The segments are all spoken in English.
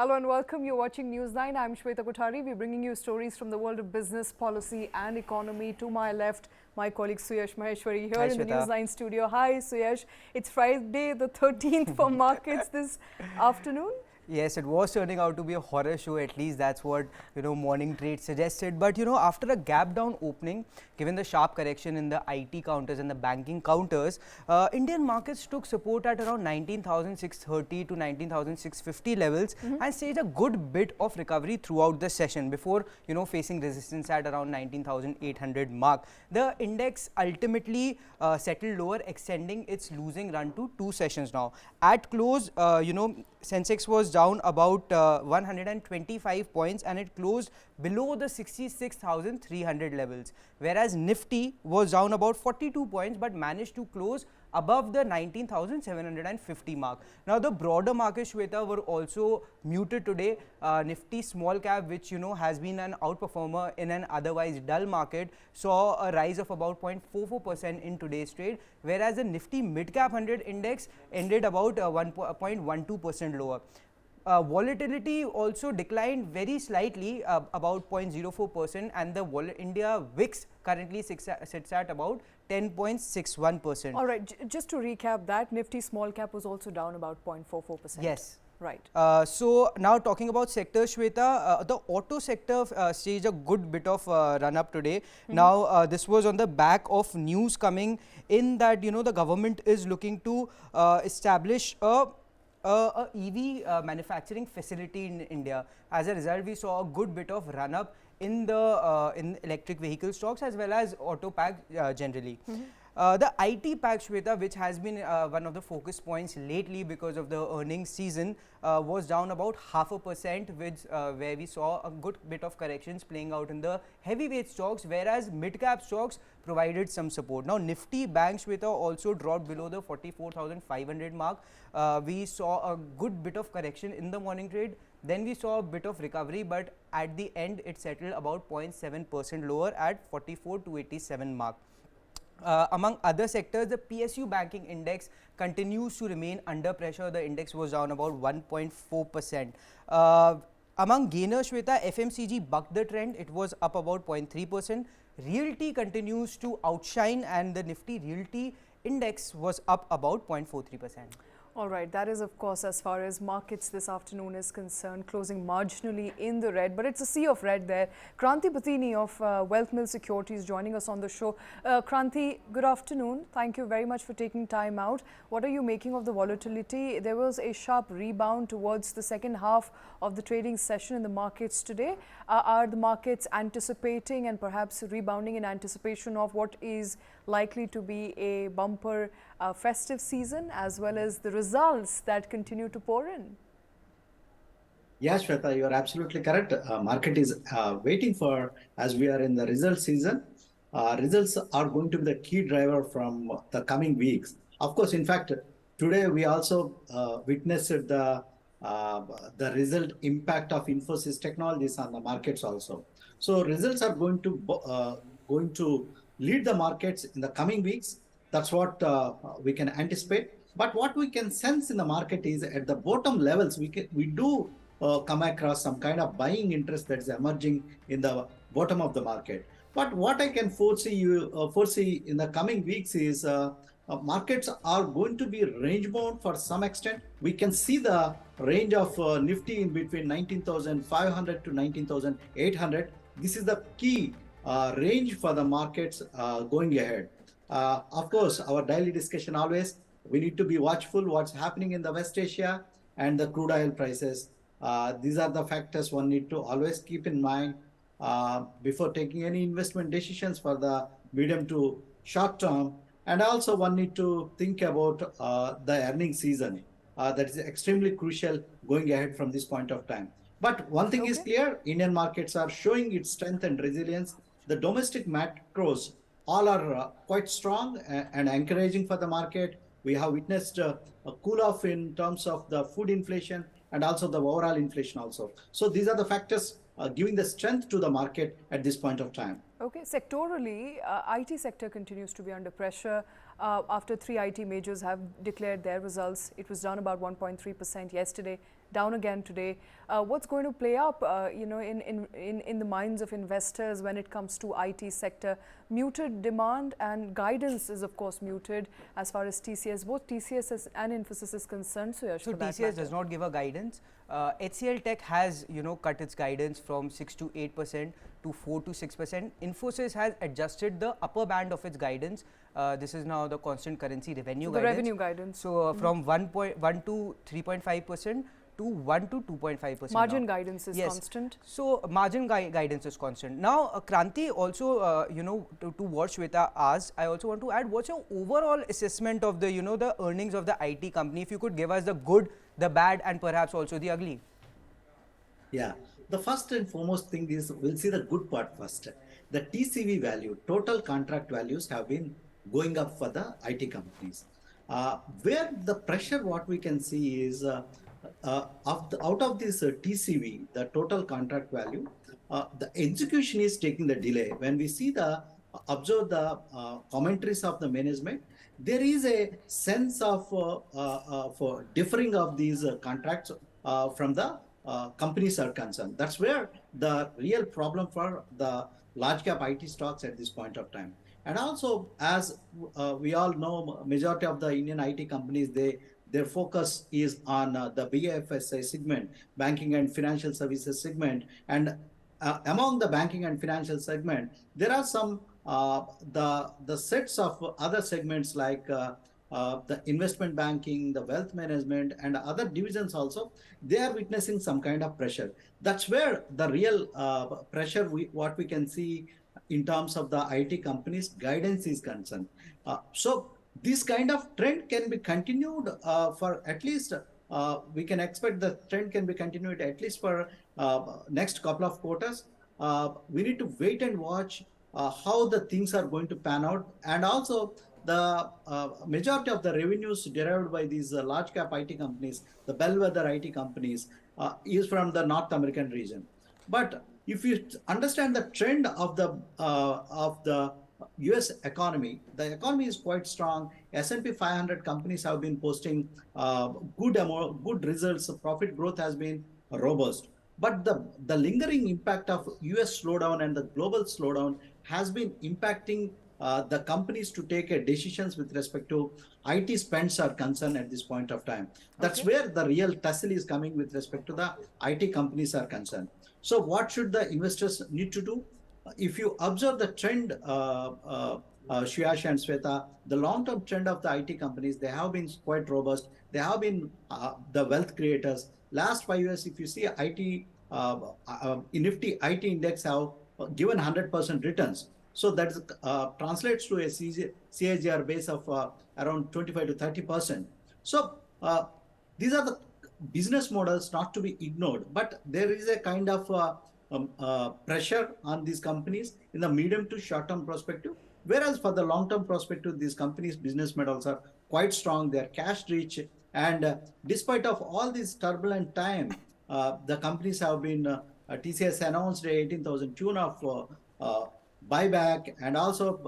Hello and welcome. You're watching News 9. I'm Shweta Kothari. We're bringing you stories from the world of business, policy and economy. To my left, my colleague Suyash Maheshwari here Hi, in the Shweta. News 9 studio. Hi Suyash. It's Friday the 13th for markets this afternoon. Yes, it was turning out to be a horror show. At least that's what morning trade suggested. But after a gap down opening, given the sharp correction in the IT counters and the banking counters, Indian markets took support at around 19,630 to 19,650 levels and staged a good bit of recovery throughout the session before facing resistance at around 19,800 mark. The index ultimately settled lower, extending its losing run to 2 sessions now. At close, Sensex was down about 125 points and it closed below the 66,300 levels, whereas Nifty was down about 42 points but managed to close above the 19,750 mark. Now the broader market, Shweta, were also muted today. Nifty small cap, which has been an outperformer in an otherwise dull market, saw a rise of about 0.44% in today's trade, whereas the Nifty mid cap 100 index ended about 1.12% lower. Volatility also declined very slightly, about 0.04%, and the India VIX currently sits at about 10.61%. All right, just to recap that, Nifty small cap was also down about 0.44%. Yes. Right. So now talking about sectors, Shweta, the auto sector staged a good bit of run up today. Now this was on the back of news coming in that the government is looking to establish a EV manufacturing facility in India. As a result, we saw a good bit of run up in the in electric vehicle stocks as well as auto pack generally. The IT pack, Shweta, which has been one of the focus points lately because of the earnings season, was down about 0.5%, which where we saw a good bit of corrections playing out in the heavyweight stocks, whereas mid-cap stocks provided some support. Now, Nifty Bank, Shweta, also dropped below the 44,500 mark. We saw a good bit of correction in the morning trade. Then we saw a bit of recovery, but at the end, it settled about 0.7% lower at 44,287 mark. Among other sectors, the PSU banking index continues to remain under pressure. The index was down about 1.4%. Among gainers, Shweta, FMCG bucked the trend. It was up about 0.3%. Realty continues to outshine, and the Nifty Realty index was up about 0.43%. All right, that is of course as far as markets this afternoon is concerned, closing marginally in the red, but it's a sea of red there. Kranthi Bathini of WealthMills Securities joining us on the show. Kranthi, good afternoon. Thank you very much for taking time out. What are you making of the volatility? There was a sharp rebound towards the second half of the trading session in the markets today. Are the markets anticipating and perhaps rebounding in anticipation of what is likely to be a bumper festive season, as well as the results that continue to pour in? Yes, Shweta, you are absolutely correct. Market is waiting for, as we are in the result season. Results are going to be the key driver from the coming weeks. Of course, in fact, today we also witnessed the result impact of Infosys Technologies on the markets also. So results are going to lead the markets in the coming weeks. That's what we can anticipate. But what we can sense in the market is at the bottom levels, we do come across some kind of buying interest that is emerging in the bottom of the market. But what I can foresee in the coming weeks is markets are going to be range bound for some extent. We can see the range of Nifty in between 19,500 to 19,800. This is the key range for the markets going ahead. Of course, our daily discussion always, we need to be watchful what's happening in the West Asia and the crude oil prices. These are the factors one need to always keep in mind before taking any investment decisions for the medium to short term. And also one need to think about the earnings season. That is extremely crucial going ahead from this point of time. But one thing is clear, Indian markets are showing its strength and resilience. The domestic macros all are quite strong and encouraging for the market. We have witnessed a cool off in terms of the food inflation and also the overall inflation also. So these are the factors giving the strength to the market at this point of time. Okay, sectorally, IT sector continues to be under pressure. After 3 IT majors have declared their results, it was down about 1.3% yesterday. down again today. What's going to play up, in the minds of investors when it comes to IT sector? Muted demand and guidance is of course muted as far as TCS, both TCS and Infosys is concerned. Suyash, So TCS does not give a guidance. HCL Tech has cut its guidance from 6 to 8% to 4 to 6%. Infosys has adjusted the upper band of its guidance. This is now the constant currency revenue guidance. The revenue guidance. So from 1.1 to 3.5% to 1 to 2.5%. Margin guidance is constant. So margin guidance is constant. Now Kranthi also, to what Shweta asked, I also want to add, what's your overall assessment of the, the earnings of the IT company? If you could give us the good, the bad, and perhaps also the ugly. Yeah, the first and foremost thing is, we'll see the good part first. The TCV value, total contract values, have been going up for the IT companies. Where the pressure, what we can see is, out of this TCV, the total contract value, the execution is taking the delay. When we see observe the commentaries of the management, there is a sense of for differing of these contracts from the companies are concerned. That's where the real problem for the large cap IT stocks at this point of time. And also, as we all know, majority of the Indian IT companies, their focus is on the BFSI segment, banking and financial services segment. And among the banking and financial segment, there are some the sets of other segments like the investment banking, the wealth management, and other divisions also. They are witnessing some kind of pressure. That's where the real pressure what we can see in terms of the IT companies' guidance is concerned. So this kind of trend can be continued for at least, we can expect the trend can be continued at least for next couple of quarters. We need to wait and watch how the things are going to pan out. And also, the majority of the revenues derived by these large cap IT companies, the bellwether IT companies, is from the North American region. But if you understand the trend of the US economy, the economy is quite strong. S&P 500 companies have been posting good results. Profit growth has been robust. But the lingering impact of US slowdown and the global slowdown has been impacting the companies to take decisions with respect to IT spends are concerned at this point of time. That's where the real tussle is coming with respect to the IT companies are concerned. So what should the investors need to do? If you observe the trend, Suyash and Shweta, the long-term trend of the IT companies, they have been quite robust. They have been the wealth creators. Last 5 years, if you see IT, Nifty IT index have given 100% returns. So that translates to a CAGR base of around 25 to 30%. So these are the business models not to be ignored, but there is a kind of pressure on these companies in the medium to short-term perspective. Whereas for the long-term perspective, these companies' business models are quite strong. They are cash rich, and despite of all this turbulent time, the companies have been. TCS announced a 18,000 tune of buyback, and also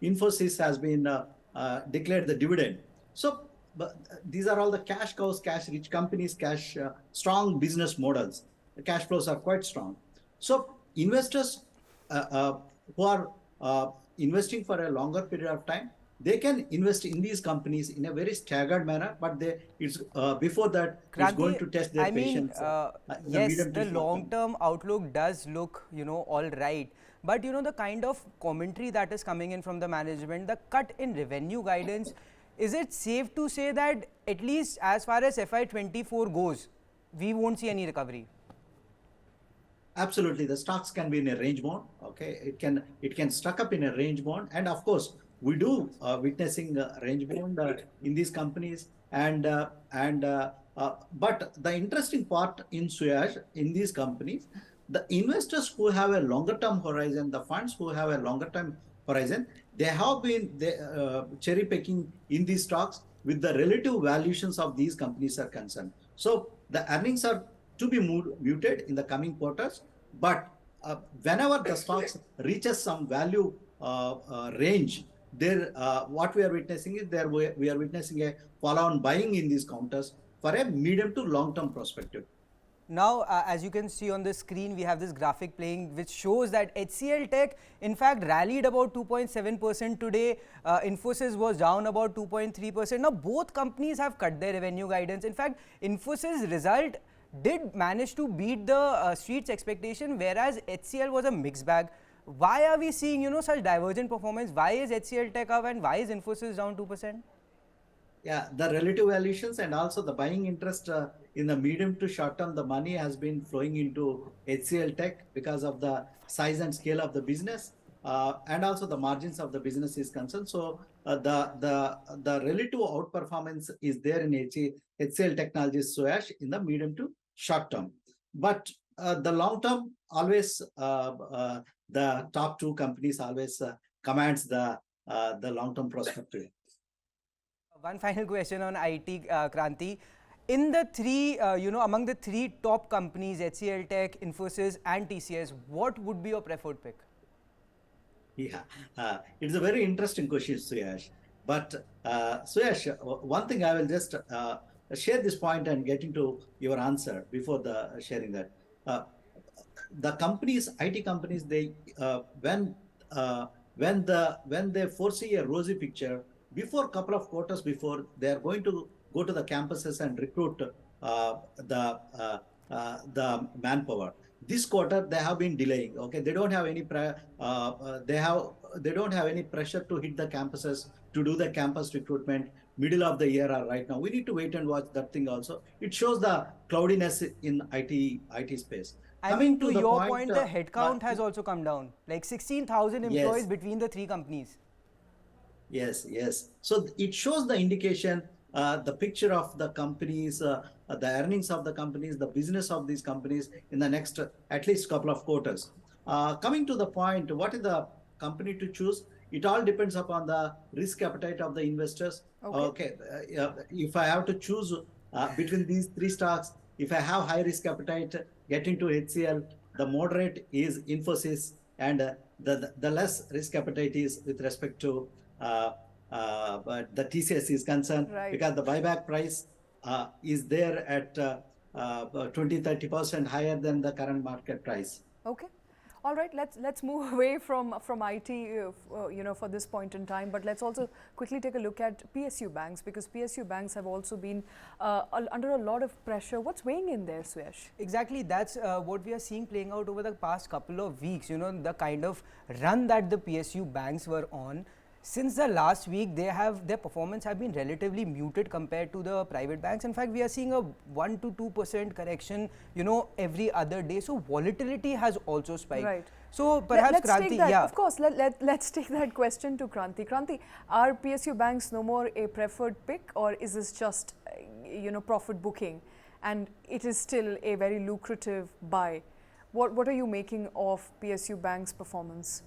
Infosys has been declared the dividend. So these are all the cash cows, cash rich companies, strong business models. The cash flows are quite strong. So investors who are investing for a longer period of time, they can invest in these companies in a very staggered manner, but before that, Kranthi, it's going to test their patience. Yes, the long-term outlook does look, all right. But, the kind of commentary that is coming in from the management, the cut in revenue guidance, is it safe to say that at least as far as FY24 goes, we won't see any recovery? Absolutely, the stocks can be in a range bound. Okay, it can stuck up in a range bound, and of course we do witnessing range bound in these companies. But the interesting part in Suyash, in these companies, the investors who have a longer term horizon, the funds who have a longer term horizon, they have been cherry picking in these stocks with the relative valuations of these companies are concerned. So the earnings are to be muted in the coming quarters, but whenever the stocks reaches some value range, there what we are witnessing is we are witnessing a follow-on buying in these counters for a medium to long-term perspective. Now, as you can see on the screen, we have this graphic playing which shows that HCL Tech in fact rallied about 2.7% today. Infosys was down about 2.3%. Now, both companies have cut their revenue guidance. In fact, Infosys result did manage to beat the street's expectation, whereas HCL was a mixed bag. Why are we seeing, such divergent performance? Why is HCL Tech up and why is Infosys down 2%? Yeah, the relative valuations and also the buying interest in the medium to short term, the money has been flowing into HCL Tech because of the size and scale of the business, and also the margins of the business is concerned. So the relative outperformance is there in HCL Technologies Suyash in the medium to short term. But the long term, always the top two companies always commands the long term perspective. One final question on IT, Kranthi. In the three, among the three top companies, HCL Tech, Infosys, and TCS, what would be your preferred pick? Yeah, it's a very interesting question, Suyash. But Suyash, one thing I will just share this point and get into your answer before the sharing that. The companies, IT companies, they when they foresee a rosy picture, before a couple of quarters before, they are going to go to the campuses and recruit the manpower. This quarter they have been delaying. Okay, they don't have any they don't have any pressure to hit the campuses to do the campus recruitment middle of the year or right now. We need to wait and watch that thing also. It shows the cloudiness in IT space. I mean, to your point, the headcount has also come down, like 16,000 employees between the three companies. Yes, yes. So it shows the indication, the picture of the companies, the earnings of the companies, the business of these companies in the next at least couple of quarters. Coming to the point, what is the company to choose? It all depends upon the risk appetite of the investors. Okay. If I have to choose between these three stocks, if I have high risk appetite, get into HCL, the moderate is Infosys, and the less risk appetite is with respect to but the TCS is concerned, because the buyback price is there at 20-30% higher than the current market price. Okay. All right, let's move away from IT, for this point in time. But let's also quickly take a look at PSU banks, because PSU banks have also been under a lot of pressure. What's weighing in there, Suyash? Exactly, that's what we are seeing playing out over the past couple of weeks. The kind of run that the PSU banks were on. Since the last week, their performance have been relatively muted compared to the private banks. In fact, we are seeing a 1 to 2% correction, every other day. So volatility has also spiked. Right. So perhaps Kranthi, of course, let's take that question to Kranthi. Kranthi, are PSU banks no more a preferred pick, or is this just, profit booking, and it is still a very lucrative buy? What are you making of PSU banks' performance?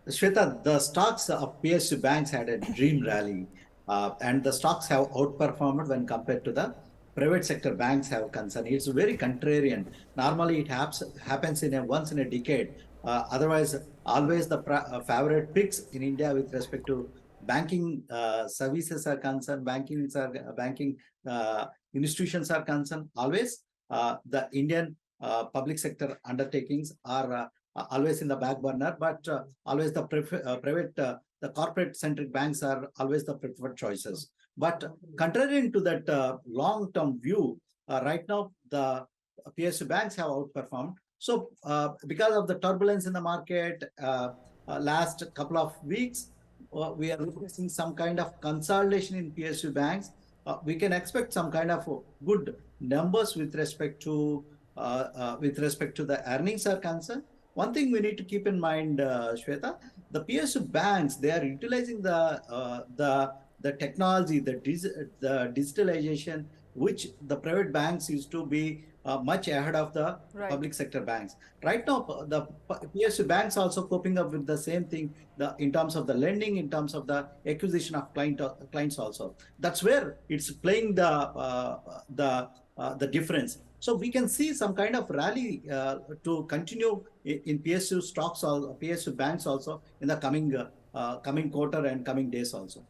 Shweta, the stocks of PSU banks had a dream rally, and the stocks have outperformed when compared to the private sector banks have concerned. It's very contrarian. Normally, it happens once in a decade. Otherwise, always the favorite picks in India with respect to banking services are concerned, banking institutions are concerned. Always, the Indian public sector undertakings are always in the back burner, but always the private, the corporate-centric banks are always the preferred choices. But contrary to that long-term view, right now the PSU banks have outperformed. So because of the turbulence in the market, last couple of weeks, we are witnessing some kind of consolidation in PSU banks. We can expect some kind of good numbers with respect to the earnings are concerned. One thing we need to keep in mind, Shweta, the PSU banks, they are utilizing the technology, the digitalization, which the private banks used to be much ahead of the public sector banks. Right now, the PSU banks also coping up with the same thing in terms of the lending, in terms of the acquisition of clients also. That's where it's playing the difference. So we can see some kind of rally to continue in PSU stocks or PSU banks also in the coming quarter and coming days also.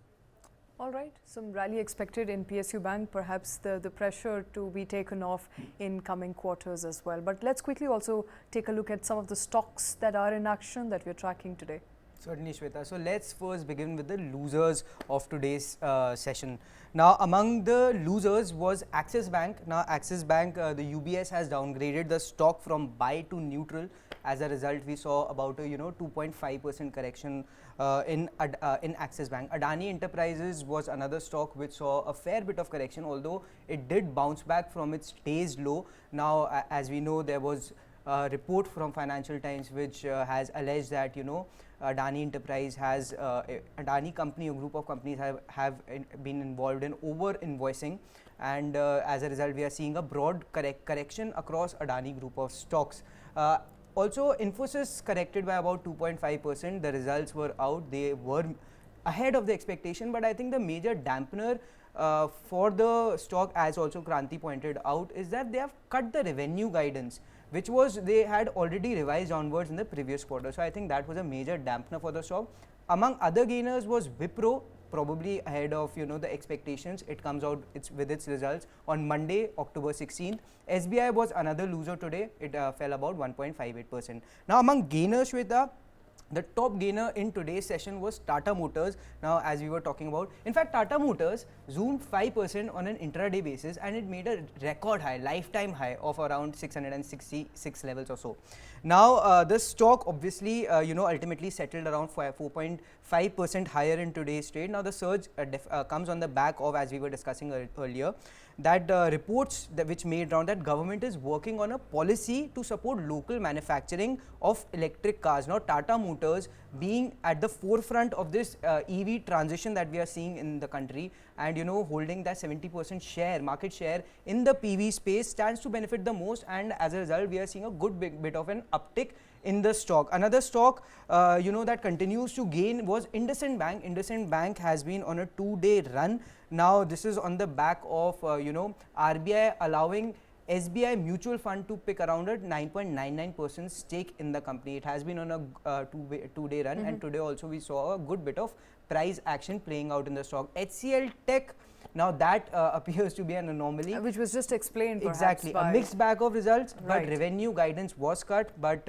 All right, some rally expected in PSU Bank, perhaps the pressure to be taken off in coming quarters as well. But let's quickly also take a look at some of the stocks that are in action that we're tracking today. Certainly, Shweta. So let's first begin with the losers of today's session. Now, among the losers was Axis Bank. Now, Axis Bank, the UBS has downgraded the stock from buy to neutral. As a result, we saw about a 2.5% correction in Axis Bank. Adani Enterprises was another stock which saw a fair bit of correction, although it did bounce back from its day's low. Now, as we know, there was a report from Financial Times which has alleged that Adani Enterprise has Adani company, a group of companies have been involved in over invoicing, and as a result we are seeing a broad correction across Adani group of stocks. Also, Infosys corrected by about 2.5%. The results were out, they were ahead of the expectation, but I think the major dampener for the stock, as also Kranthi pointed out, is that they have cut the revenue guidance, which was they had already revised onwards in the previous quarter. So I think that was a major dampener for the stock. Among other gainers was Wipro, probably ahead of the expectations. It comes out with its results on Monday, October 16th. SBI was another loser today. It fell about 1.58%. Now, among gainers, Shweta, the top gainer in today's session was Tata Motors. Now, as we were talking about, in fact, Tata Motors zoomed 5% on an intraday basis, and it made a record high, lifetime high of around 666 levels or so. Now, the stock obviously, ultimately settled around 4.5% higher in today's trade. Now, the surge comes on the back of, as we were discussing earlier, that reports which made round that government is working on a policy to support local manufacturing of electric cars. Now, Tata Motors being at the forefront of this EV transition that we are seeing in the country, and holding that 70% market share in the PV space, stands to benefit the most, and as a result we are seeing a good bit of an uptick in the stock. Another stock that continues to gain was IndusInd Bank. IndusInd Bank has been on a 2-day run. Now, this is on the back of RBI allowing SBI mutual fund to pick around a 9.99% stake in the company. It has been on a two-day run, and today also we saw a good bit of price action playing out in the stock. HCL Tech, now that appears to be an anomaly, which was just explained exactly a mixed bag of results, right. But revenue guidance was cut, but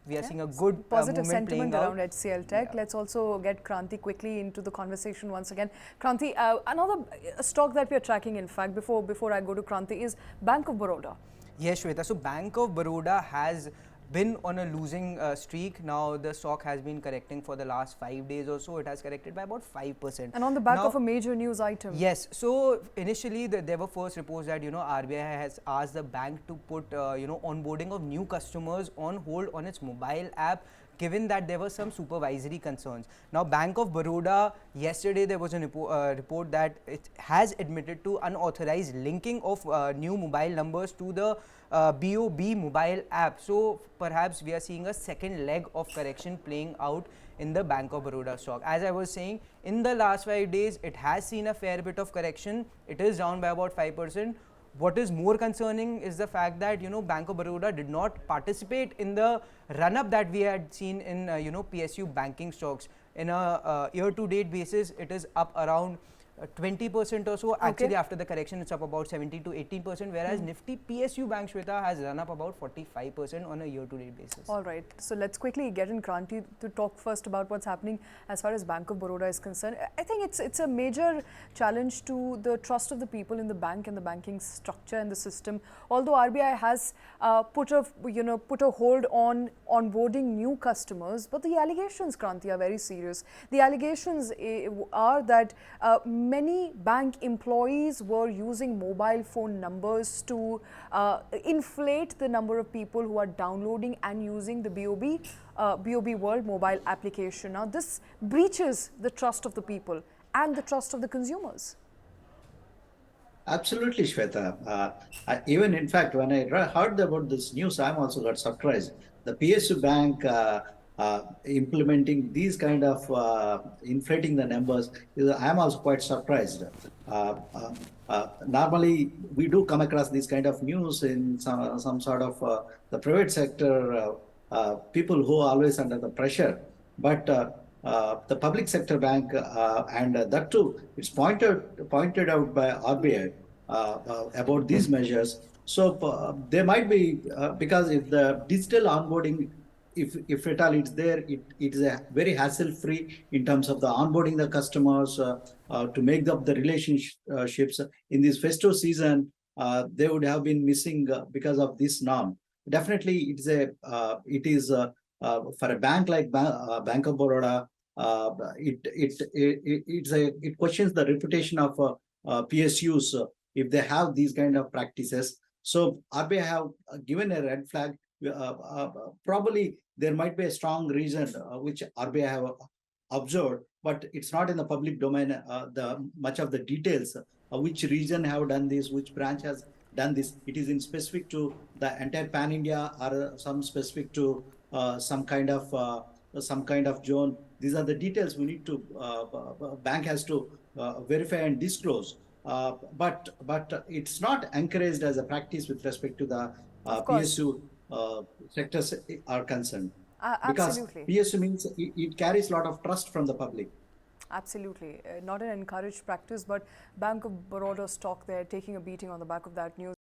we are seeing a good positive sentiment around out. HCL Tech. Yeah. Let's also get Kranthi quickly into the conversation once again. Kranthi, another stock that we are tracking, in fact, before I go to Kranthi, is Bank of Baroda. Yes, Shweta. So Bank of Baroda has been on a losing streak. Now, the stock has been correcting for the last 5 days or so. It has corrected by about 5%. And on the back of a major news item. Yes. So, initially, there were first reports that, RBI has asked the bank to put, onboarding of new customers on hold on its mobile app, given that there were some supervisory concerns. Now, Bank of Baroda, yesterday there was a report that it has admitted to unauthorized linking of new mobile numbers to the BOB mobile app. So, perhaps we are seeing a second leg of correction playing out in the Bank of Baroda stock. As I was saying, in the last 5 days, it has seen a fair bit of correction. It is down by about 5%. What is more concerning is the fact that Bank of Baroda did not participate in the run-up that we had seen in PSU banking stocks. In a year-to-date basis, it is up around 20% or so. Actually, after the correction, it's up about 17 to 18%, whereas Nifty PSU Bank, Shweta, has run up about 45% on a year-to-date basis. All right. So let's quickly get in Kranthi to talk first about what's happening as far as Bank of Baroda is concerned. I think it's a major challenge to the trust of the people in the bank and the banking structure and the system. Although RBI has put a hold on onboarding new customers, but the allegations, Kranthi, are very serious. The allegations are that many bank employees were using mobile phone numbers to inflate the number of people who are downloading and using the BOB World mobile application. Now, this breaches the trust of the people and the trust of the consumers. Absolutely, Shweta. Even in fact, when I heard about this news, I'm also got surprised. The PSU Bank implementing these kind of inflating the numbers, I'm also quite surprised. Normally, we do come across these kind of news in some sort of the private sector, people who are always under the pressure. But the public sector bank, and that too, it's pointed out by RBI about these measures. So there might be because if the digital onboarding, if at all it's there, it is a very hassle free in terms of the onboarding the customers to make up the relationships in this festive season. They would have been missing because of this norm. Definitely, it is for a bank like Bank of Baroda. It questions the reputation of PSUs if they have these kind of practices. So RBI have given a red flag. Probably there might be a strong reason which RBI have observed, but it's not in the public domain. The much of the details, which region have done this, which branch has done this. It is in specific to the entire pan India or some specific to some kind of zone. These are the details we need to bank has to verify and disclose. But it's not encouraged as a practice with respect to the Of course. PSU sectors are concerned, because Absolutely. PSU means it carries a lot of trust from the public. Absolutely. Not an encouraged practice, but Bank of Baroda stock there taking a beating on the back of that news.